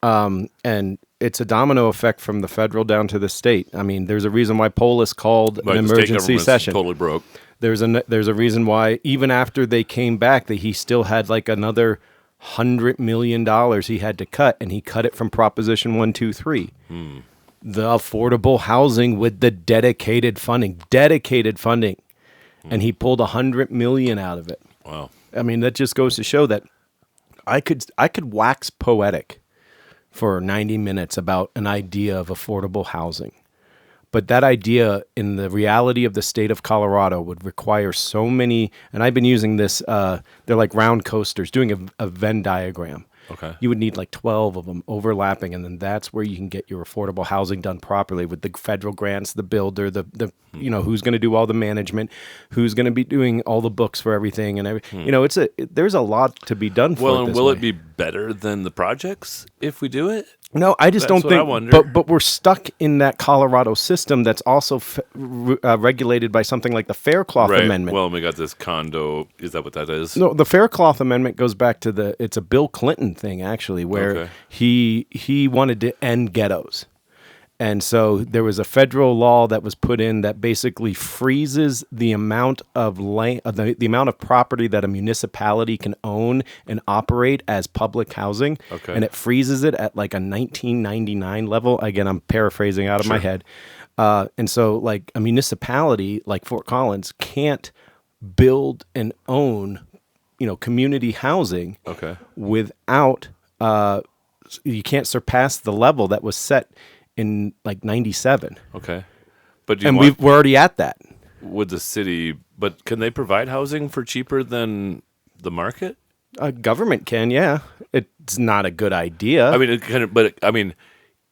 and it's a domino effect from the federal down to the state. I mean, there's a reason why Polis called an emergency session. Totally broke. There's a reason why even after they came back, that he still had like another $100 million he had to cut, and he cut it from Proposition 123. The affordable housing with the dedicated funding, and he pulled $100 million out of it. Wow. I mean, that just goes to show that I could wax poetic for 90 minutes about an idea of affordable housing. But that idea in the reality of the state of Colorado would require so many, and I've been using this, they're like round coasters, doing a Venn diagram. Okay. You would need like 12 of them overlapping, and then that's where you can get your affordable housing done properly with the federal grants, the builder, the who's going to do all the management, who's going to be doing all the books for everything, and there's a lot to be done for it. Well, and will it be better than the projects if we do it? No, I just don't That's what I think. wonder. But we're stuck in that Colorado system that's also regulated by something like the Faircloth Right. Amendment. Well, we got this condo. Is that what that is? No, the Faircloth Amendment goes back to it's a Bill Clinton thing, actually, where he wanted to end ghettos. And so there was a federal law that was put in that basically freezes the amount of land, the amount of property that a municipality can own and operate as public housing. Okay. And it freezes it at like a 1999 level. Again, I'm paraphrasing out of my head. And so like a municipality like Fort Collins can't build and own, community housing without, you can't surpass the level that was set in like 97. Okay. But We're already at that. Would the city, but can they provide housing for cheaper than the market? Government can, yeah. It's not a good idea. I mean,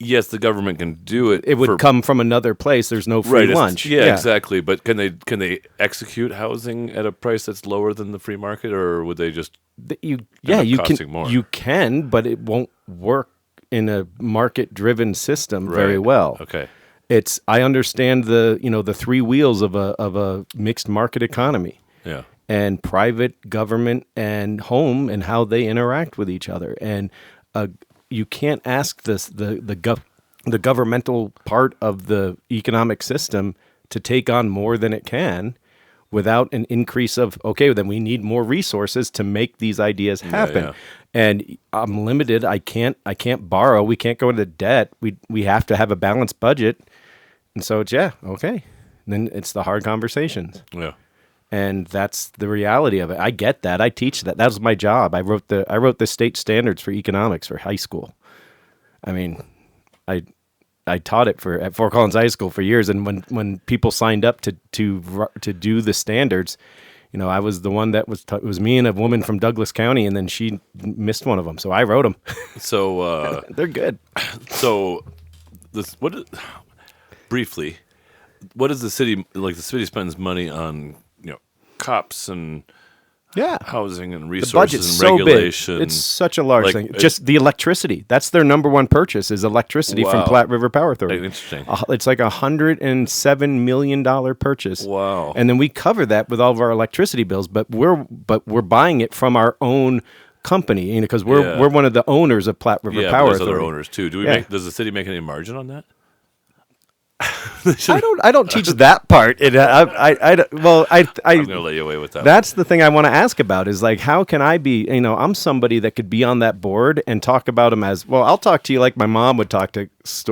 yes, the government can do it. It would come from another place. There's no free lunch. Yeah, exactly. But can they execute housing at a price that's lower than the free market, or would they just you can costing more? You can, but it won't work in a market-driven system very well. Okay. I understand the three wheels of a mixed market economy. Yeah. And private, government, and home, and how they interact with each other. And you can't ask the governmental part of the economic system to take on more than it can without an increase of, okay, then we need more resources to make these ideas happen. Yeah. And I'm limited. I can't borrow. We can't go into debt. We have to have a balanced budget. And so it's, okay. And then it's the hard conversations. Yeah. And that's the reality of it. I get that. I teach that. That was my job. I wrote the state standards for economics for high school. I mean, I taught it at Fort Collins High School for years. And when people signed up to do the standards, I was the one that it was me and a woman from Douglas County, and then she missed one of them, so I wrote them. So they're good. So briefly, what does the city like? The city spends money on cops and housing and The resources budget's and so regulation. big. It's such a large Like, thing. Just the electricity. That's their number one purchase is electricity from Wow. Platte River Power Authority. Interesting. It's like $107 million purchase. Wow. And then we cover that with all of our electricity bills, but we're buying it from our own company, because we're one of the owners of Platte River Power there's Authority. other owners too. Does the city make any margin on that? I don't teach that part. I'm gonna let you away with that. That's the thing I want to ask about is like, how can I be, I'm somebody that could be on that board and talk about them as, well, I'll talk to you like my mom would talk to,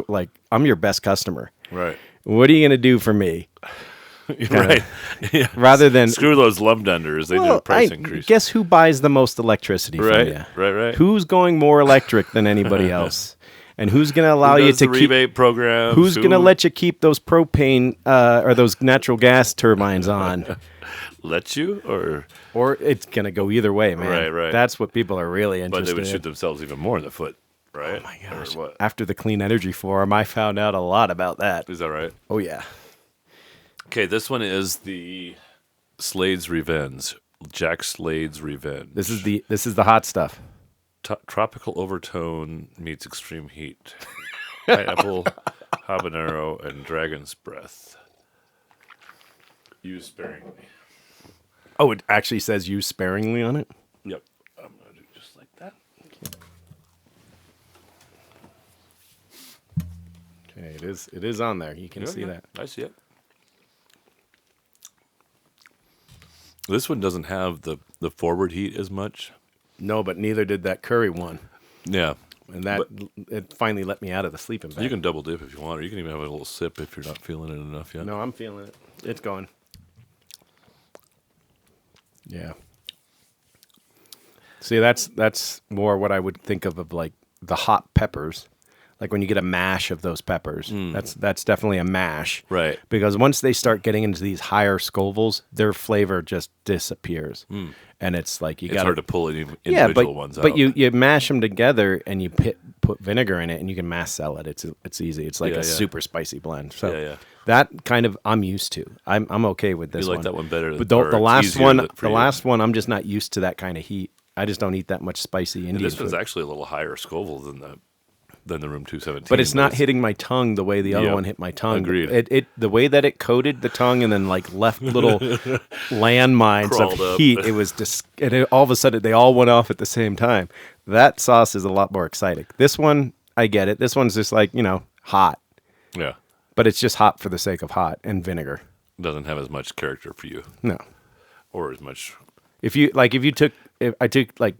like, I'm your best customer. Right. What are you going to do for me? Right. Yeah. Rather than, Screw those Lumdunders. They did a price increase. Guess who buys the most electricity from you? Right. Who's going more electric than anybody else? And who's going to allow you to the keep rebate program? Who's going to let you keep those propane or those natural gas turbines on? Let you Or it's going to go either way, man. Right. That's what people are really interested in. But they would shoot themselves even more in the foot, right? Oh my gosh. Or what? After the Clean Energy Forum, I found out a lot about that. Is that right? Oh, yeah. Okay, this one is the Slade's Revenge. Jack Slade's Revenge. This is the hot stuff. Tropical overtone meets extreme heat. Pineapple, habanero, and dragon's breath. Use sparingly. Oh, it actually says use sparingly on it? Yep. I'm going to do just like that. Okay, it is on there. You can see that. I see it. This one doesn't have the forward heat as much. No, but neither did that curry one. Yeah. And it finally let me out of the sleeping bag. You can double dip if you want, or you can even have a little sip if you're not feeling it enough yet. No, I'm feeling it. It's going. Yeah. See, that's more what I would think of like the hot peppers. Like when you get a mash of those peppers, that's definitely a mash. Right. Because once they start getting into these higher Scovilles, their flavor just disappears. And it's like it's hard to pull individual ones out. But you mash them together and you put vinegar in it and you can mass sell it. It's easy. It's like a super spicy blend. So that kind of I'm used to. I'm okay with this one. You like that one better than the last one. The last one, I'm just not used to that kind of heat. I just don't eat that much spicy Indian This one's food. actually a little higher Scoville than the Room 217. But it's not hitting my tongue the way the other one hit my tongue. Agreed. The way that it coated the tongue and then like left little landmines Crawled of up. heat. It was all of a sudden they all went off at the same time. That sauce is a lot more exciting. This one, I get it. This one's just like, hot. Yeah. But it's just hot for the sake of hot and vinegar. Doesn't have as much character for you. No. Or as much. If I took like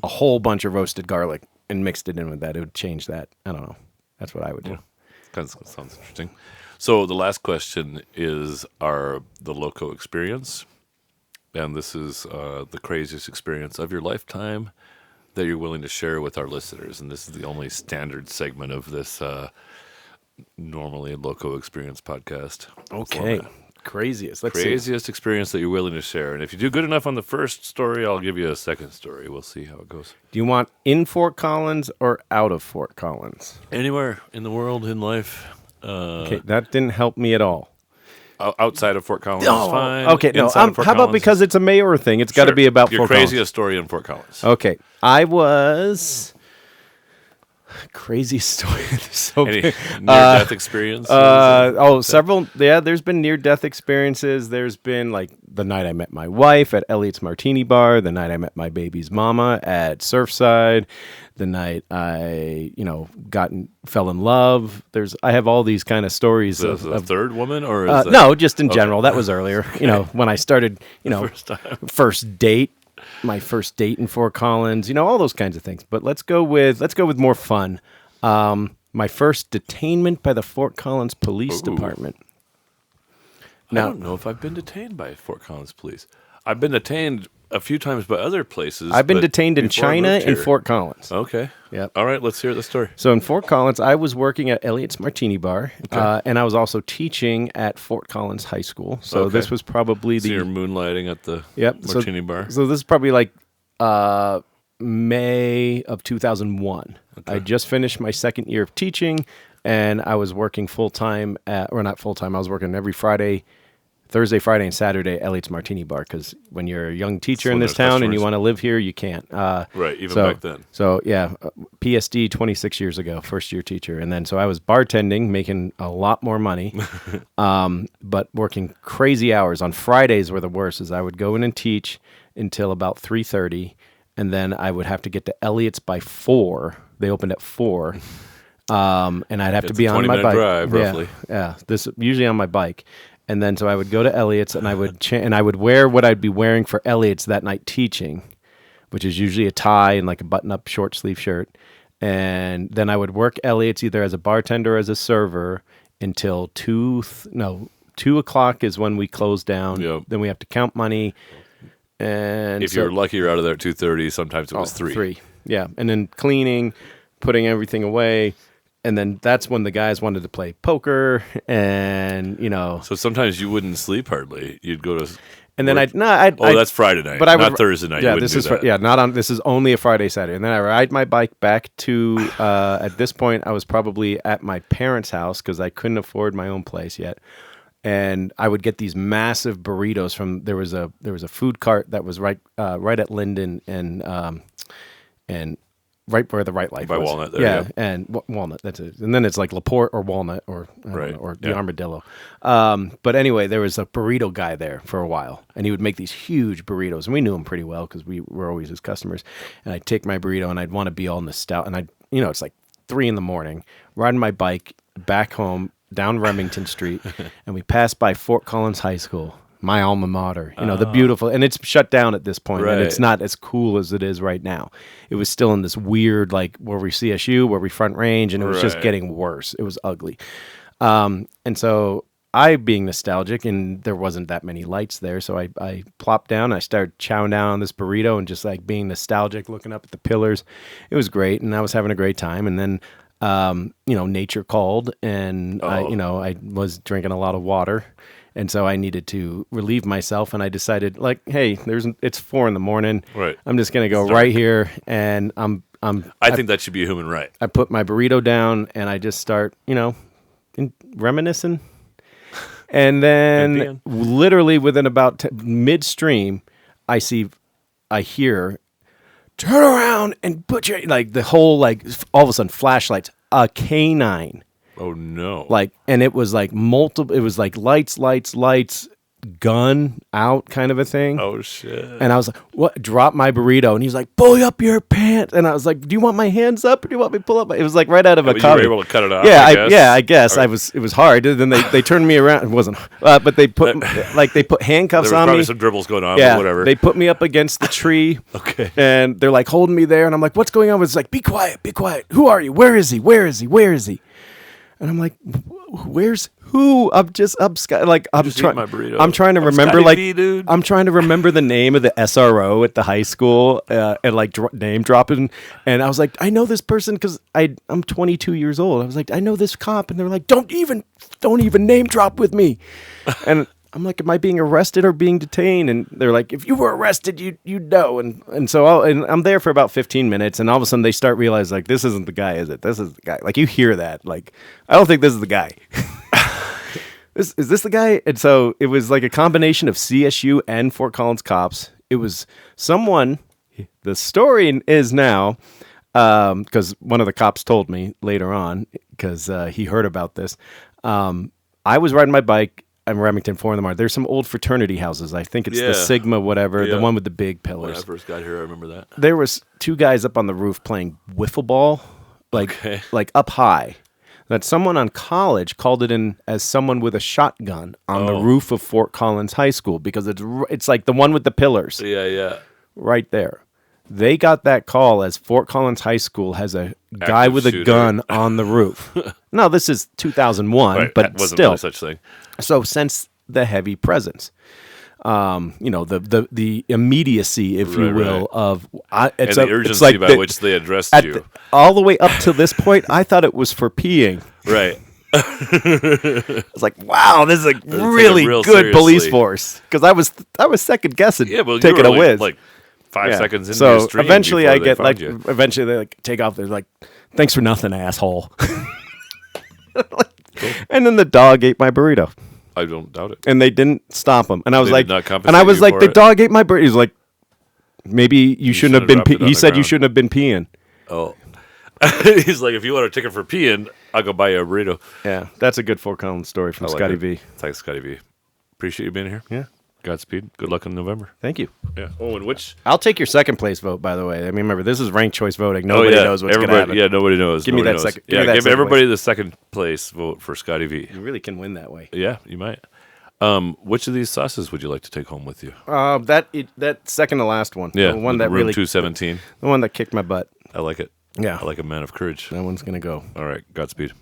a whole bunch of roasted garlic and mixed it in with that, it would change that. I don't know. That's what I would do. Yeah. Kind of sounds interesting. So the last question is the LoCo Experience. And this is the craziest experience of your lifetime that you're willing to share with our listeners. And this is the only standard segment of this normally LoCo Experience podcast. Okay. format. Craziest. Let's Craziest experience that you're willing to share. And if you do good enough on the first story, I'll give you a second story. We'll see how it goes. Do you want in Fort Collins or out of Fort Collins? Anywhere in the world, in life. Okay, that didn't help me at all. Outside of Fort Collins is fine. Okay, no. Inside of Fort How about Collins because it's a mayor thing? It's got to Sure. be about your Fort Collins. craziest story in Fort Collins. Okay, I was crazy story. So Any near-death experience? several. Yeah, there's been near-death experiences. There's been like the night I met my wife at Elliot's Martini Bar. The night I met my baby's mama at Surfside. The night I, fell in love. I have all these kind of stories Is of a third woman or is that, no, just in general. That was earlier. When I started, first time? first date. My first date in Fort Collins, all those kinds of things. But let's go with more fun. My first detainment by the Fort Collins Police Department. Now, I don't know if I've been detained by Fort Collins Police. I've been detained a few times by other places. I've been detained in before I China moved and here. Fort Collins. Okay. Yep. All right, let's hear the story. So in Fort Collins, I was working at Elliot's Martini Bar, and I was also teaching at Fort Collins High School. So this was probably So you're moonlighting at the Martini Bar? So this is probably like May of 2001. I just finished my second year of teaching, and I was working full-time or not full-time, I was working every Friday, Thursday, Friday, and Saturday at Elliot's Martini Bar, because when you're a young teacher in this town and you want to live here, you can't. Right, even back then. So, yeah, PSD 26 years ago, first-year teacher. And then so I was bartending, making a lot more money, but working crazy hours. On Fridays were the worst, as I would go in and teach until about 3:30, and then I would have to get to Elliot's by 4. They opened at 4. And I'd have to be on my bike. Drive, roughly. Yeah, this usually on my bike. And then so I would go to Elliot's, and I would wear what I'd be wearing for Elliot's that night teaching, which is usually a tie and like a button-up short sleeve shirt. And then I would work Elliot's either as a bartender or as a server until 2 o'clock is when we close down. Yep. Then we have to count money. And if you're lucky, you're out of there at 2:30. Sometimes it was 3. 3, yeah. And then cleaning, putting everything away. And then that's when the guys wanted to play poker, and So sometimes you wouldn't sleep hardly. You'd go to. And then that's Friday night, but not Thursday night. Yeah, this is only a Friday, Saturday. And then I ride my bike back to. At this point, I was probably at my parents' house because I couldn't afford my own place yet. And I would get these massive burritos from. There was a food cart that was right at Linden and right where the Right Life by was. Walnut there. Yeah, and Walnut, that's it. And then it's like LaPorte or Walnut or the Armadillo. But anyway, there was a burrito guy there for a while, and he would make these huge burritos, and we knew him pretty well because we were always his customers. And I'd take my burrito, and I'd want to be all nostalgic, and it's like 3 a.m, riding my bike back home down Remington Street, and we passed by Fort Collins High School. My alma mater, the beautiful, and it's shut down at this point, and it's not as cool as it is right now. It was still in this weird, like, where we CSU, where we Front Range, and it was just getting worse. It was ugly. And so I, being nostalgic, and there wasn't that many lights there, so I plopped down, and I started chowing down on this burrito and just, like, being nostalgic, looking up at the pillars. It was great, and I was having a great time, and then, nature called, and I was drinking a lot of water. And so I needed to relieve myself, and I decided, like, hey, it's 4 a.m. Right. I'm just gonna go right here, and I think that should be a human right. I put my burrito down, and I just start, reminiscing, and then literally within about midstream, I hear, turn around and put your the whole all of a sudden flashlights, a canine. Oh no! And it was like multiple. It was like lights, gun out kind of a thing. Oh shit! And I was like, "What?" Drop my burrito, and he's like, "Pull up your pants." And I was like, "Do you want my hands up, or do you want me to pull up?" It was like right out of a comic. You were able to cut it off. Yeah, I guess. It was hard. Then they turned me around. It wasn't, but they put handcuffs there was on probably me. Some dribbles going on. Yeah, but whatever. They put me up against the tree. Okay. And they're like holding me there, and I'm like, "What's going on?" It's like, "Be quiet, be quiet. Who are you? Where is he? Where is he? Where is he?" And I'm like, "Where's who?" I'm trying to remember, I'm trying to remember the name of the SRO at the high school, and name dropping. And I was like, "I know this person because I'm 22 years old." I was like, "I know this cop," and they're like, "Don't even name drop with me." And I'm like, "Am I being arrested or being detained?" And they're like, "If you were arrested, you'd know." And so I'm there for about 15 minutes, and all of a sudden they start realizing, like, this isn't the guy, is it? This is the guy. Like, you hear that. Like, I don't think this is the guy. Is this the guy? And so it was like a combination of CSU and Fort Collins cops. It was someone, the story is now, because one of the cops told me later on, because he heard about this. I was riding my bike. I'm Remington 4 in the morning. There's some old fraternity houses. I think it's the Sigma, whatever, the one with the big pillars. When I first got here, I remember that. There was 2 guys up on the roof playing wiffle ball, like up high. That someone on college called it in as someone with a shotgun on the roof of Fort Collins High School, because it's like the one with the pillars. Yeah. Right there. They got that call as Fort Collins High School has a guy with a gun on the roof. No, this is 2001, right. but wasn't still. Really such thing. So since the heavy presence, the immediacy, if you will, of and the urgency by which they addressed you. All the way up to this point, I thought it was for peeing. Right. I was like, wow, this is a really good seriously. Police force. Because I was second guessing taking a whiz. Like 5 seconds into your stream. Eventually I get eventually they take off. They're like, "Thanks for nothing, asshole." And then the dog ate my burrito. I don't doubt it. And they didn't stop him. And I was They like, did not compensate and I was you like, for the it? dog ate my burrito. He's like, maybe you shouldn't have been. dropped it on He the said you ground. shouldn't have been peeing. Oh. He's like, if you want a ticket for peeing, I'll go buy you a burrito. Yeah, that's a good Fort Collins story from I like Scotty it. V. Thanks, Scotty V. Appreciate you being here. Yeah, Godspeed. Good luck in November. thank you. Yeah. Oh, and which? I'll take your second place vote. By the way, I mean, remember this is ranked choice voting. Nobody knows what's going to happen. Yeah, nobody knows. Give me Nobody that knows. second- give Yeah, me that give second everybody the second place vote for Scotty V. You really can win that way. Yeah, you might. Which of these sauces would you like to take home with you? That second to last one. Yeah, the one the that room really 217. the one that kicked my butt. I like it. Yeah, I like a man of courage. that one's going to go. All right, Godspeed.